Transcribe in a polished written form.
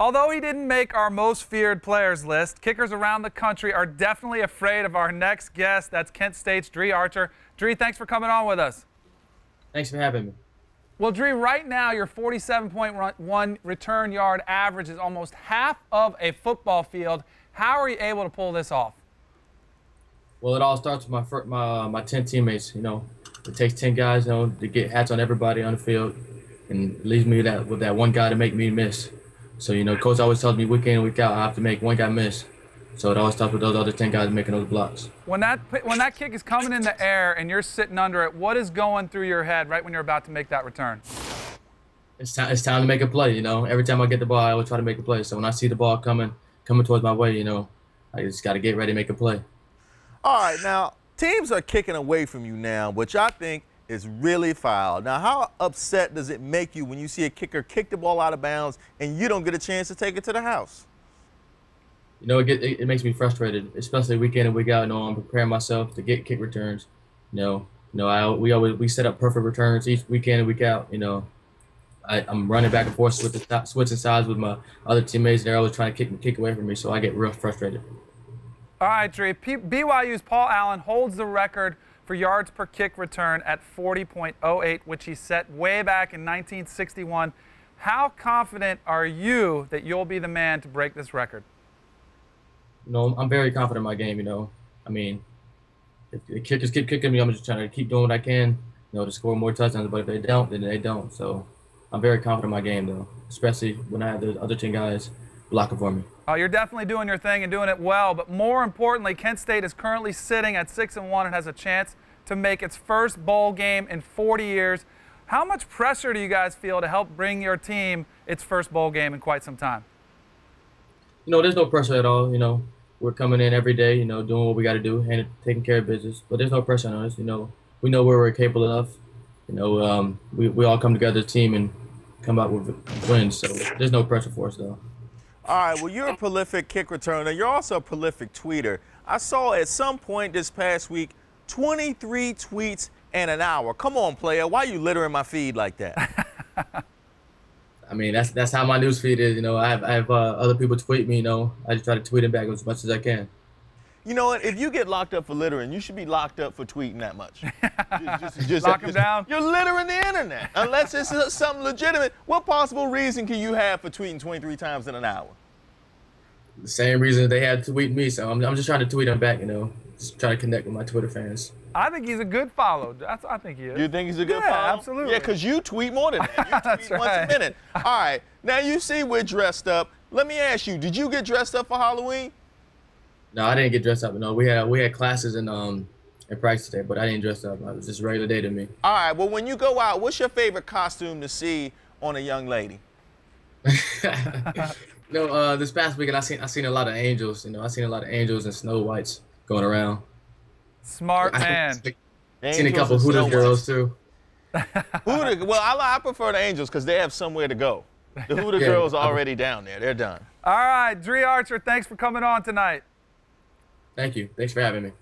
Although he didn't make our most feared players list, kickers around the country are definitely afraid of our next guest. That's Kent State's Reese Archer. Reese, thanks for coming on with us. Thanks for having me. Well, Reese, right now your 47.1 return yard average is almost half of a football field. How are you able to pull this off? Well, it all starts with my 10 teammates. You know, it takes 10 guys, you know, to get hats on everybody on the field, and it leaves me with that one guy to make me miss. So, you know, coach always tells me week in and week out I have to make one guy miss. So it always starts with those other 10 guys making those blocks. When that kick is coming in the air and you're sitting under it, what is going through your head right when you're about to make that return? It's time to make a play. You know, every time I get the ball, I always try to make a play. So when I see the ball coming towards my way, you know, I just got to get ready to make a play. All right, now teams are kicking away from you now, which I think is really foul. Now, how upset does it make you when you see a kicker kick the ball out of bounds and you don't get a chance to take it to the house? You know, it makes me frustrated, especially week in and week out. You know, I'm preparing myself to get kick returns. We set up perfect returns each week in and week out. You know, I'm running back and forth switching sides with my other teammates. They're always trying to kick away from me, so I get real frustrated. All right, Reese. BYU's Paul Allen holds the record for yards per kick return at 40.08, which he set way back in 1961. How confident are you that you'll be the man to break this record? You know, I'm very confident in my game, you know. I mean, if the kickers keep kicking me, I'm just trying to keep doing what I can, you know, to score more touchdowns. But if they don't, then they don't. So I'm very confident in my game, though, especially when I have the other 10 guys blocking for me. Oh, you're definitely doing your thing and doing it well. But more importantly, Kent State is currently sitting at 6-1 and has a chance to make its first bowl game in 40 years. How much pressure do you guys feel to help bring your team its first bowl game in quite some time? You know, there's no pressure at all. You know, we're coming in every day, you know, doing what we got to do and taking care of business. But there's no pressure on us. You know, we know where we're capable of. You know, we all come together as a team and come out with wins. So there's no pressure for us, though. All right, well, you're a prolific kick returner. You're also a prolific tweeter. I saw at some point this past week 23 tweets in an hour. Come on, player. Why are you littering my feed like that? I mean, that's how my news feed is. You know, I have other people tweet me. You know, I just try to tweet them back as much as I can. You know what? If you get locked up for littering, you should be locked up for tweeting that much. just lock them down. You're littering the internet. Unless it's something legitimate. What possible reason can you have for tweeting 23 times in an hour? The same reason they had to tweet me. So I'm just trying to tweet them back. You know, just trying to connect with my Twitter fans. I think he's a good follow. I think he is. You think he's a good follow? follow? Absolutely. Yeah, because you tweet more than that. You That's tweet right. once a minute. All right. Now, you see we're dressed up. Let me ask you, did you get dressed up for Halloween? No, I didn't get dressed up. No, we had classes in practice today, but I didn't dress up. It was just a regular day to me. All right. Well, when you go out, what's your favorite costume to see on a young lady? No, this past weekend I seen a lot of angels. You know, I seen a lot of angels and Snow Whites going around. Smart man. I seen a couple of Hooters girls too. Well, I prefer the angels because they have somewhere to go. The Hooter girls are already down there. They're done. All right, Reese Archer, thanks for coming on tonight. Thank you. Thanks for having me.